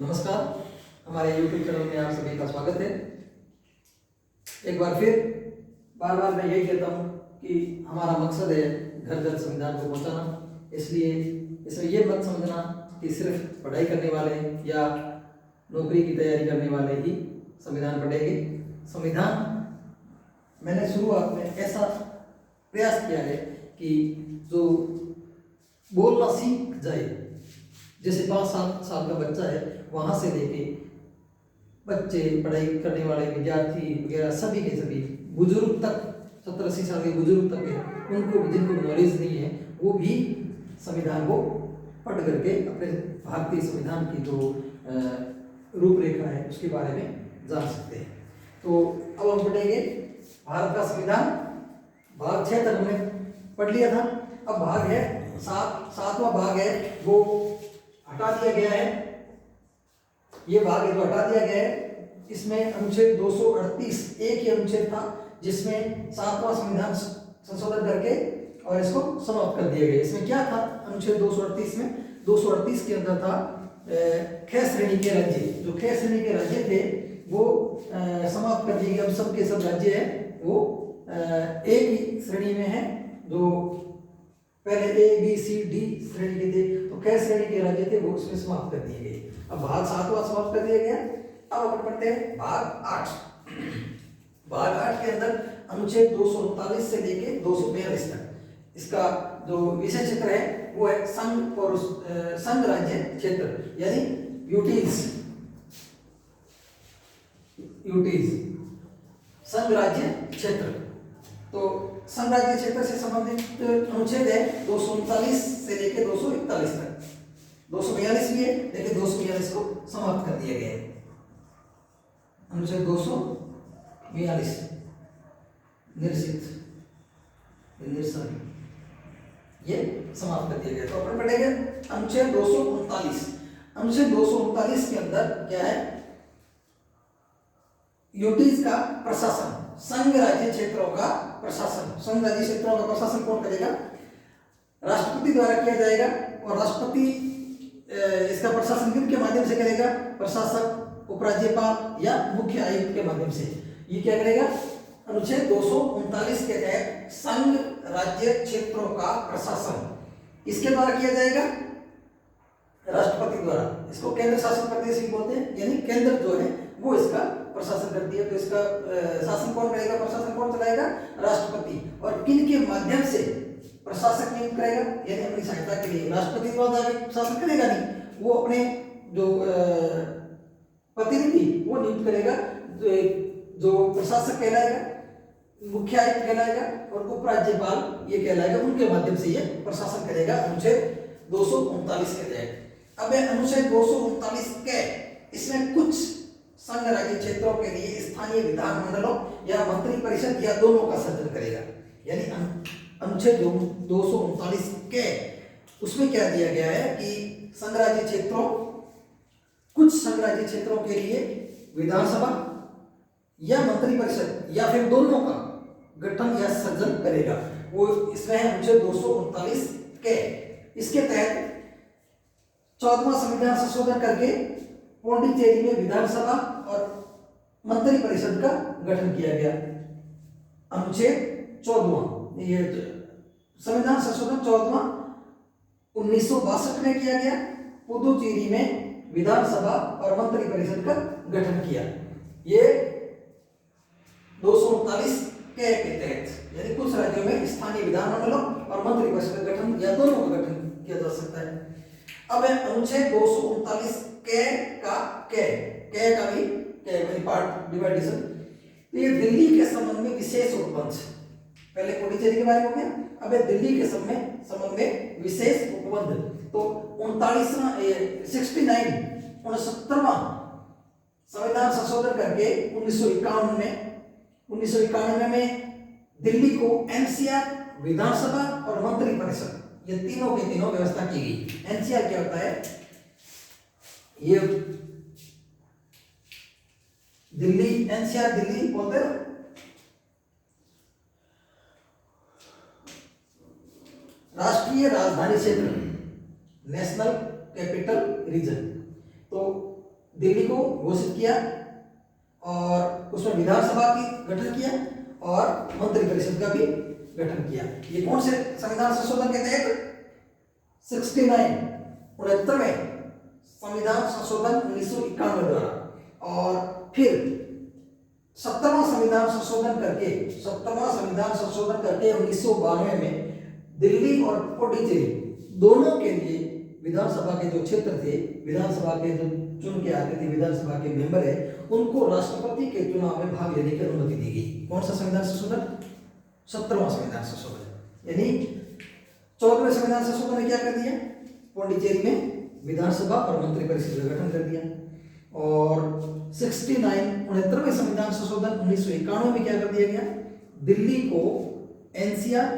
नमस्कार, हमारे YouTube channel में आप सभी का स्वागत है। एक बार फिर बार बार मैं यही कहता हूँ कि हमारा मकसद है घर घर संविधान को पहुँचाना। इसलिए इसमें ये मत समझना कि सिर्फ पढ़ाई करने वाले या नौकरी की तैयारी करने वाले ही संविधान पढ़ेंगे। संविधान मैंने शुरुआत में ऐसा प्रयास किया है कि जो बोलना सीख जाए, जैसे 5-7 साल का बच्चा है वहाँ से लेके बच्चे, पढ़ाई करने वाले विद्यार्थी वगैरह सभी के सभी बुजुर्ग तक, 70-80 साल के बुजुर्ग तक है, उनको जिनको नॉलेज नहीं है वो भी संविधान को पढ़ करके अपने भारतीय संविधान की जो रूपरेखा है उसके बारे में जान सकते हैं। तो अब हम पढ़ेंगे भारत का संविधान। भाग 6 तक हमने पढ़ लिया था। अब भाग है 7वां भाग है वो हटा दिया गया है। ये भाग है जो हटा दिया गया है। इसमें अनुच्छेद 238 एक ही अनुच्छेद था जिसमें 7वां संविधान संशोधन करके और इसको समाप्त कर दिया गया। इसमें क्या था अनुच्छेद 238 में? 238 के अंदर था ख श्रेणी के राज्य, जो ख श्रेणी के राज्य थे वो समाप्त कर दिए गए। अब सब के सब राज्य है वो एक ही श्रेणी में है। जो पहले A, B, C, D श्रेणी के थे तो क श्रेणी के राज्य थे वो उसमें समाप्त कर दिए गए। अब भाग 7वां समाप्त कर दिया गया। अब अपन पढ़ते हैं भाग 8। भाग 8 के अंदर अनुच्छेद 239 से लेके 242 तक इसका जो विषय क्षेत्र है वो है संघ और संघ राज्य क्षेत्र, यानी यूटीज संघ राज्य क्षेत्र। तो संघ राज्य क्षेत्र से संबंधित अनुच्छेद है 239 से लेके 241 तक। 242 भी है लेकिन 242 को समाप्त कर दिया गया है। अनुच्छेद 242 निर्सन ये समाप्त कर दिया गया। तो अपन पढ़ेंगे अनुच्छेद 239। अनुच्छेद 239 के अंदर क्या है? यूटीज का प्रशासन, संघ राज्य क्षेत्रों का प्रशासन। संघ राज्य क्षेत्रों का प्रशासन कौन करेगा? राष्ट्रपति द्वारा किया जाएगा। और राष्ट्रपति इसका प्रशासन किनके माध्यम से करेगा? प्रशासक, उपराज्यपाल या मुख्य आयुक्त के माध्यम से। ये क्या करेगा? अनुच्छेद 239 के तहत संघ राज्य क्षेत्रों का प्रशासन किसके द्वारा किया जाएगा? राष्ट्रपति द्वारा। इसको केंद्र शासित प्रदेश भी बोलते हैं, यानी केंद्र जो है वो इसका प्रशासन करती है। तो इसका शासन कौन करेगा, प्रशासन कौन चलाएगा? राष्ट्रपति। और किनके माध्यम से प्रशासक नियुक्त करेगा? यानी अपनी सहायता के लिए राष्ट्रपति द्वारा शासन करेगा नहीं, वो अपने जो प्रतिनिधि वो नियुक्त करेगा। जो प्रशासक कहलाएगा, मुख्य आयुक्त कहलाएगा और उपराज्यपाल ये कहलाएगा, उनके माध्यम से ये प्रशासन करेगा अनुच्छेद 239 के तहत। अब अनुच्छेद 239 के इसमें कुछ संघ राज्य क्षेत्रों के लिए स्थानीय विधानमंडलों या मंत्री परिषद या दोनों का सृजन करेगा। यानी अनुच्छेद 239 के उसमें क्या दिया गया है कि संघ राज्य क्षेत्रों, कुछ संघ राज्य क्षेत्रों के लिए विधानसभा या मंत्री परिषद या फिर दोनों का गठन या सृजन करेगा। वो इसमें है अनुच्छेद 239 के। इसके तहत 14वां संविधान संशोधन करके पौंडीचेरी में विधानसभा और मंत्री परिषद का गठन किया गया। अनुच्छेद 14वां ये संविधान संशोधन 14वां 1962 में किया गया। पुदुचेरी में विधानसभा और मंत्री परिषद का गठन किया। ये 239 के तहत, यानी कुछ राज्यों में स्थानीय विधानमंडलों और मंत्री परिषद का गठन या दोनों का गठन किया जा सकता है। अब अनुच्छेद 239 के का भी पार्ट डिवाइडेशन। तो ये दिल्ली के संबंध में विशेष उपबंध, पहले पुडुचेरी के बारे में हो गया, अब दिल्ली के संबंध में विशेष उपबंध। तो 69वां संविधान संशोधन करके 1991 में दिल्ली को एनसीआर, विधानसभा और मंत्री परिषद ये तीनों के तीनों व्यवस्था की गई। एनसीआर क्या होता है? ये दिल्ली, एनसीआर दिल्ली बोलते हैं, राष्ट्रीय राजधानी क्षेत्र, नेशनल कैपिटल रीजन। तो दिल्ली को घोषित किया और उसमें विधानसभा की गठन किया और मंत्रिपरिषद का भी गठन किया। ये कौन से संविधान संशोधन के तहत? 69 69वें संविधान संशोधन 1991 द्वारा। और फिर 70वां संविधान संशोधन करके 1992 में दिल्ली और पुडुचेरी दोनों के लिए विधानसभा के जो क्षेत्र थे, विधानसभा के जो चुन के आते थे विधानसभा के मेंबर है, उनको राष्ट्रपति के चुनाव में भाग लेने की अनुमति दी गई। कौन सा संविधान संशोधन? 70वां संविधान संशोधन। यानी 14वें संविधान संशोधन ने क्या कर दिया? पुडुचेरी में विधानसभा और मंत्रिपरिषद का गठन कर दिया। और 69वें संविधान संशोधन 1991 में क्या कर दिया गया? दिल्ली को एनसीआर,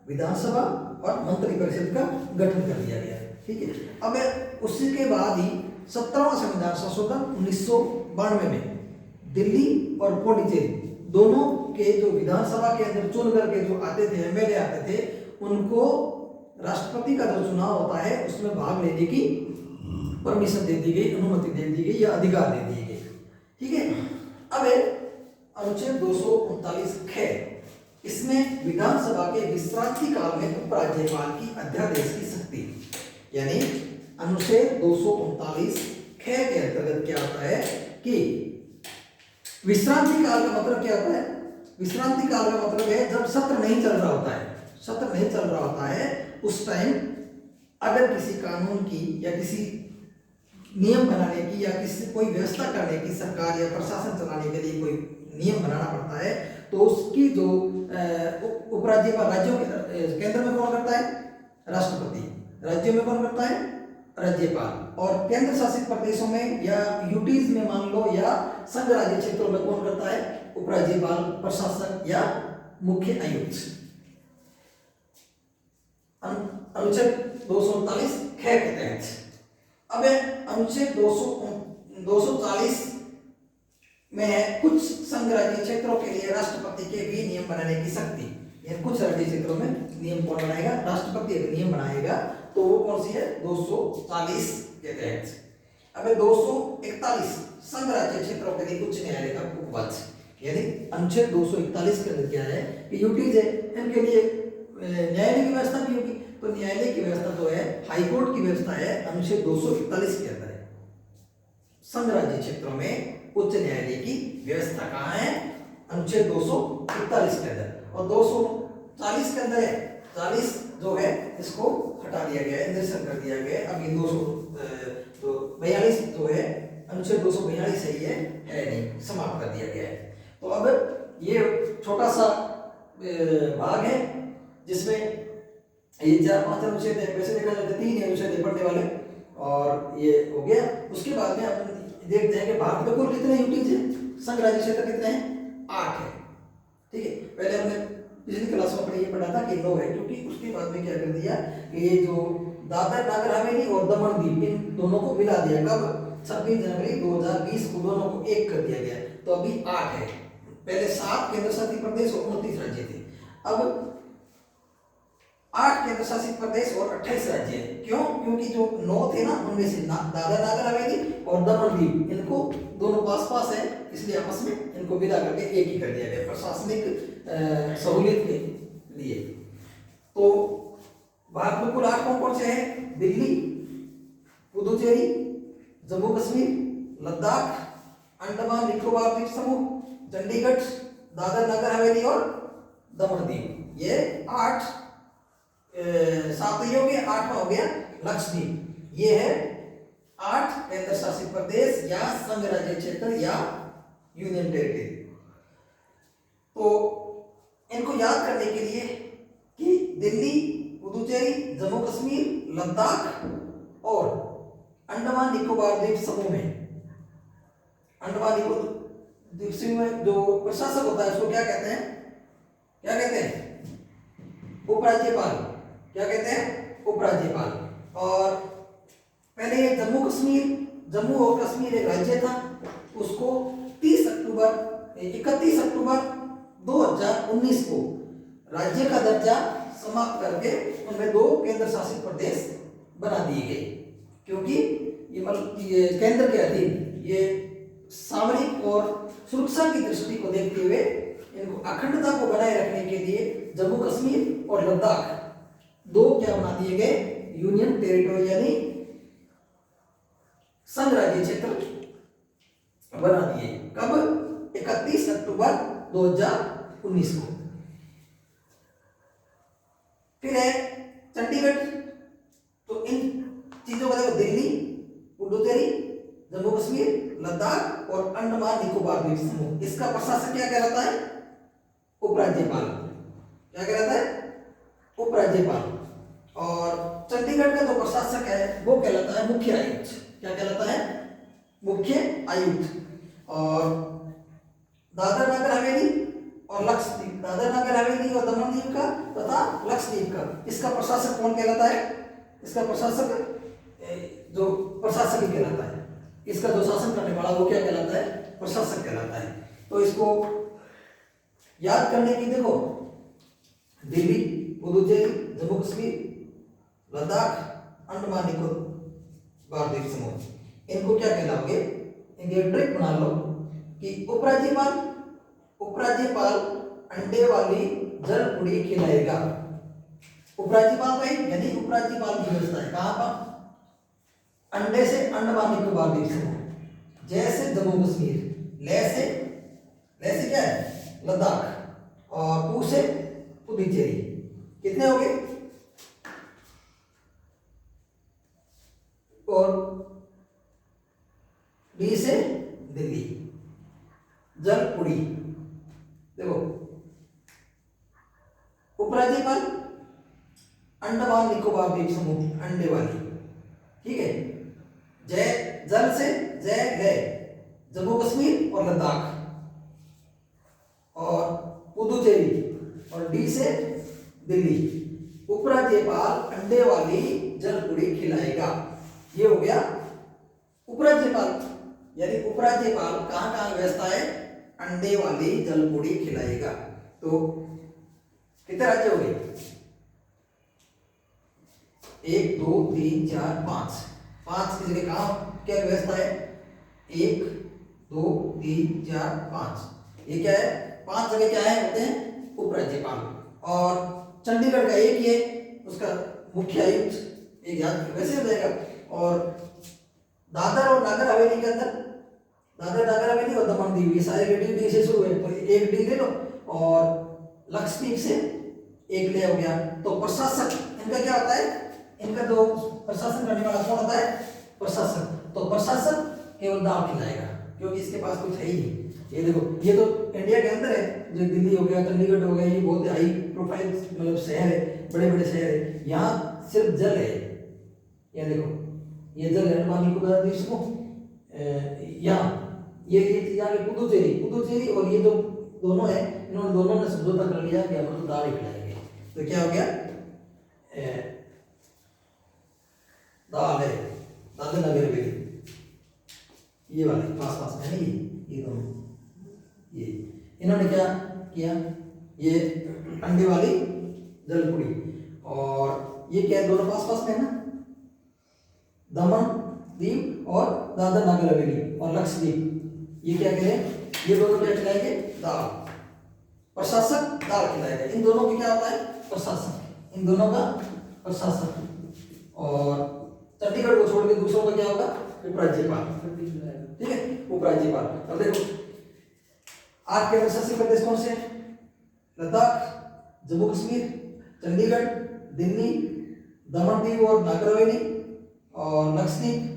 विधानसभा और मंत्रिपरिषद का गठन कर दिया गया। ठीक है। अब उसी के बाद ही 17वां संविधान संशोधन 1992 में दिल्ली और पुडुचेरी दोनों के जो विधानसभा के अंदर चुन करके जो आते थे, एमएलए आते थे, उनको राष्ट्रपति का जो चुनाव होता है उसमें भाग लेने की परमिशन दे दी गई, अनुमति दे दी गई या अधिकार दे दिए गए। ठीक है। अब अनुच्छेद 239 ख, इसमें विधानसभा के विश्रांति काल में उपराज्यपाल की अध्यादेश की शक्ति, यानी अनुच्छेद 239 ख के अंतर्गत क्या होता है कि विश्रांति काल का मतलब क्या होता है? विश्रांति काल का मतलब है जब सत्र नहीं चल रहा होता है, सत्र नहीं चल रहा होता है, उस टाइम अगर किसी कानून की या किसी नियम बनाने की या किसी कोई व्यवस्था करने की, सरकार या प्रशासन चलाने के लिए कोई नियम बनाना पड़ता है, तो उसकी जो उपराज्यपाल, राज्यों के केंद्र में कौन करता है? राष्ट्रपति। राज्यों में कौन करता है? राज्यपाल। और केंद्र शासित प्रदेशों में या यूटीज में मान लो या संघ राज्य क्षेत्रों में कौन करता है? उपराज्यपाल, प्रशासक या मुख्य आयुक्त। अनुच्छेद 239 ख के तहत अब अनुच्छेद 240 में है कुछ संघ राज्य क्षेत्रों के लिए राष्ट्रपति के भी नियम बनाने की शक्ति। यानी कुछ राज्य क्षेत्रों में नियम कौन बनाएगा? राष्ट्रपति एक नियम बनाएगा, तो वो कौन सी है? 240 के तहत। अब 241 संघ राज्य क्षेत्रों के लिए उच्च न्यायालय का उपवंश, यानी अनुच्छेद 241 के अंदर क्या है कि यूटीज है, इनके लिए न्यायालय की व्यवस्था भी होगी। तो न्यायालय की व्यवस्था जो है, हाईकोर्ट की व्यवस्था है, अनुच्छेद 241 के अंदर है। संघ राज्य क्षेत्रों में उच्च न्यायालय की व्यवस्था कहाँ है? अनुच्छेद 241 के अंदर। और 240 के अंदर है, 40 जो है इसको हटा दिया गया है, निरसन कर दिया गया है। अब ये 242 जो है, अनुच्छेद 242 है, ये है नहीं, समाप्त कर दिया गया है। तो अब ये छोटा सा भाग है जिसमें ये 4-5 अनुच्छेद है, वैसे देखा जाए तो 3 अनुच्छेद है पढ़ने वाले, और ये हो गया। उसके बाद में अपन देखते हैं कि भारत में कुल कितने यूटीज है, संघ राज्य क्षेत्र कितने हैं? 8 है। ठीक है। पहले हमने पिछली क्लास में ये पढ़ा था कि 9 है, क्योंकि उसके बाद में क्या कर दिया कि ये जो दादर नगर हवेली और दमन दीव, इन दोनों को मिला दिया। कब? 26 जनवरी 2020 को दोनों को एक कर दिया गया। तो अभी 8 है। पहले 7 केंद्र शासित प्रदेश और 29 राज्य थे। अब 8 केंद्र शासित प्रदेश और 28 राज्य है। क्यों? क्योंकि जो 9 थे ना, उनमें से दादर नगर हवेली और दमन दीव, इनको दोनों पास पास है, इसलिए आपस में इनको मिला करके एक ही कर दिया गया प्रशासनिक सहूलियत के लिए। तो भारत में कुल 8 कौन से हैं? दिल्ली, पुदुचेरी, जम्मू कश्मीर, लद्दाख, अंडमान निकोबार द्वीप समूह, चंडीगढ़, दादर नगर हवेली और दमन दीव। ये 8 7 हो गया, 8वां हो गया लक्षद्वीप। ये है 8 केंद्र शासित प्रदेश या संघ राज्य क्षेत्र या यूनियन टेरिटरी। तो इनको याद करने के लिए कि दिल्ली, पुदुचेरी, जम्मू कश्मीर, लद्दाख और अंडमान निकोबार द्वीप समूह में, अंडमान निकोबार द्वीप समूह में जो प्रशासक होता है उसको क्या कहते हैं? क्या कहते हैं? उपराज्यपाल। क्या कहते हैं? उपराज्यपाल। और पहले ये जम्मू और कश्मीर एक राज्य था, उसको 31 अक्टूबर 2019 को राज्य का दर्जा समाप्त करके उनमें 2 केंद्र शासित प्रदेश बना दिए गए, क्योंकि ये केंद्र के अधीन, ये सामरिक और सुरक्षा की दृष्टि को देखते हुए इनको अखंडता को बनाए रखने के लिए जम्मू कश्मीर और लद्दाख दो क्या बना दिए गए, यूनियन टेरिटोरी यानी संघ राज्य क्षेत्र बना दिए। कब? 31 अक्टूबर 2019 को। फिर है चंडीगढ़। तो इन चीजों को देखो, दिल्ली, पुडुचेरी, जम्मू कश्मीर, लद्दाख और अंडमान निकोबार द्वीप समूह, इसका प्रशासक क्या कहलाता है? उपराज्यपाल। क्या कहलाता है? उपराज्यपाल। और चंडीगढ़ का जो प्रशासक है वो कहलाता है मुख्य आयुक्त। क्या कहलाता है? मुख्य आयुक्त। और दादर नगर हवेली और लक्षद्वीप, दादर नगर हवेली और दमन दीव का तथा लक्षद्वीप का, इसका प्रशासक कौन कहलाता है? इसका प्रशासक जो प्रशासक ही कहलाता है। इसका जो शासन करने वाला वो क्या कहलाता है? प्रशासक कहलाता है। तो इसको याद करने की देखो, दिल्ली, पुडुचेरी, जम्मू कश्मीर, लद्दाख, अंडमान निकोबार द्वीप समूह, इनको क्या कहलाओगे? इनकी ट्रिक बना लो कि उपराज्यपाल, उपराज्यपाल अंडे वाली जल पुड़ी खिलाएगा। उपराज्यपाल भाई यानी उपराज्यपाल की व्यवस्था है कहां पर? अंडे से अंडमान निकोबार द्वीप समूह, जैसे जम्मू कश्मीर, ले से क्या है? लद्दाख, और पू से पुडुचेरी। कितने हो गए? और डी से दिल्ली, जल पुड़ी। देखो, उपराज्यपाल अंडमान निकोबार द्वीप समूह अंडे वाली, ठीक है। जय जल से जय गए जम्मू कश्मीर और लद्दाख, और पुडुचेरी, और डी से दिल्ली। उपराज्यपाल अंडे वाली जल पुड़ी खिलाएगा। ये हो गया उपराज्यपाल, यानी उपराज्यपाल कहां कहां व्यवस्था है? अंडे वाली जल पुड़ी खिलाएगा। तो कितने राज्य हो गए? 1 2 3 4 5, 5 की जगह कहां क्या व्यवस्था है? 1 2 3 4 5, ये क्या है? 5 जगह क्या है होते हैं? उपराज्यपाल। और चंडीगढ़ का एक ही है, उसका मुख्य आयुक्त एक याद वैसे हो जाएगा। और दादर और नगर हवेली के अंदर, दादर नगर हवेली और दमन दीव, ये सारे डी से शुरू है, तो एक डी ले लो। और लक्षद्वीप से एक ले हो गया। तो प्रशासक इनका क्या होता है? इनका जो प्रशासन करने वाला कौन होता है? प्रशासक। तो प्रशासक केवल दाल खिलाएगा, क्योंकि इसके पास कुछ है ही नहीं। ये देखो, ये तो इंडिया के अंदर है, जो दिल्ली हो गया, चंडीगढ़ हो गया, ये बहुत हाई प्रोफाइल मतलब शहर है, बड़े बड़े शहर है। यहाँ सिर्फ जल है। ये देखो, ये जल है अंडमान निकोबार द्वीप समूह। यहाँ ये यहाँ की पुडुचेरी और ये जो दोनों है, इन्होंने दोनों ने समझौता कर लिया कि हम तो दाल ही खिलाएंगे। तो क्या हो गया? दाल है, दादर नगर हवेली, ये वाले पास में है ये दोनों, ये इन्होंने क्या किया? ये अंडे वाली जल पुड़ी, और ये क्या है? दोनों पास में है ना, दमन दीव और दादर नगर हवेली और लक्षद्वीप। ये क्या करें? ये दोनों क्या खिलाएंगे? दाल। प्रशासक दाल खिलाएगा। इन दोनों की क्या होता है? प्रशासक। इन दोनों का प्रशासक। और चंडीगढ़ को छोड़ के दूसरों का क्या होगा? उपराज्यपाल। ठीक है, उपराज्यपाल। अब देखो, आज के प्रशासनिक प्रदेश कौन से हैं? लद्दाख, जम्मू कश्मीर, चंडीगढ़, दिल्ली, दमन दीव और नगर हवेली, और लक्षद्वीप,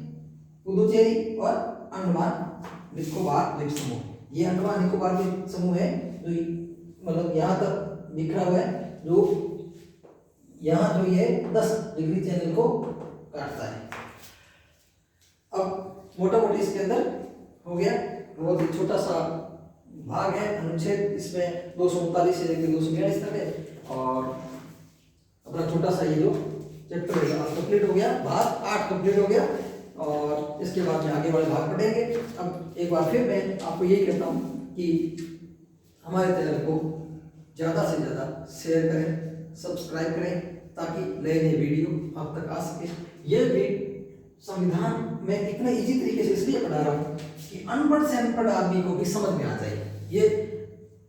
पुडुचेरी और अंडमान निकोबार द्वीप समूह। ये अंडमान निकोबार द्वीप समूह है जो मतलब यहाँ तक बिखरा हुआ है, जो यहाँ जो ये 10 डिग्री चैनल को काटता है। अब मोटा मोटी इसके अंदर हो गया, बहुत ही छोटा सा भाग है, अनुच्छेद इसमें 239 से लेकर 242 तक है। और अपना छोटा सा ये जो चैप्टर है कंप्लीट हो गया, भाग 8 कंप्लीट हो गया। और इसके बाद में आगे वाले भाग पढ़ेंगे। अब एक बार फिर मैं आपको यही कहता हूँ कि हमारे चैनल को ज़्यादा से ज़्यादा शेयर करें, सब्सक्राइब करें, ताकि नए नए वीडियो आप तक आ सके। ये भी संविधान में इतने इजी तरीके से इसलिए पढ़ा रहा हूँ कि अनपढ़ से अनपढ़ आदमी को भी समझ में आ जाए। ये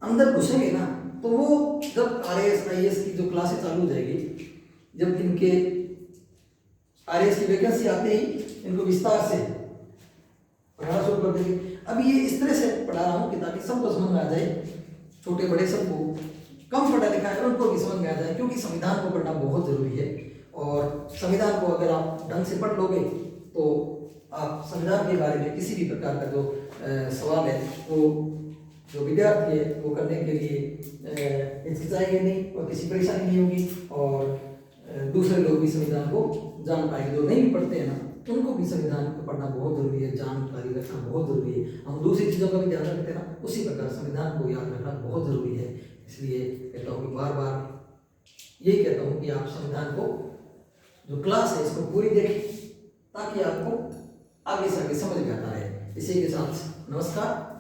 अंदर घुसेंगे ना तो वो जब आरएएस आईएएस की जो क्लासेस चालू हो जाएगी, जब इनके आरएएस की वैकेंसी आते ही इनको विस्तार से पढ़ाना शुरू कर देंगे। अभी ये इस तरह से पढ़ा रहा हूँ कि ताकि सबको समझ में आ जाए, छोटे बड़े सबको, कम पढ़ा लिखा है उनको भी समझ में आ जाए, क्योंकि संविधान को पढ़ना बहुत जरूरी है। और संविधान को अगर आप ढंग से पढ़ लोगे तो आप संविधान के बारे में किसी भी प्रकार का जो सवाल है वो जो विद्यार्थी है वो करने के लिए हिचकिचाएंगे नहीं और किसी परेशानी नहीं होगी, और दूसरे लोग भी संविधान को जान पाएंगे। जो नहीं भी पढ़ते हैं ना उनको भी संविधान को पढ़ना बहुत जरूरी है, जानकारी रखना बहुत जरूरी है। हम दूसरी चीज़ों का भी ध्यान रखते हैं ना, उसी प्रकार संविधान को याद रखना बहुत जरूरी है। इसलिए कहता हूँ कि बार बार यही कहता हूँ कि आप संविधान को जो क्लास है इसको पूरी देखें ताकि आपको आगे से आगे समझ में आता रहे। इसी के साथ नमस्कार।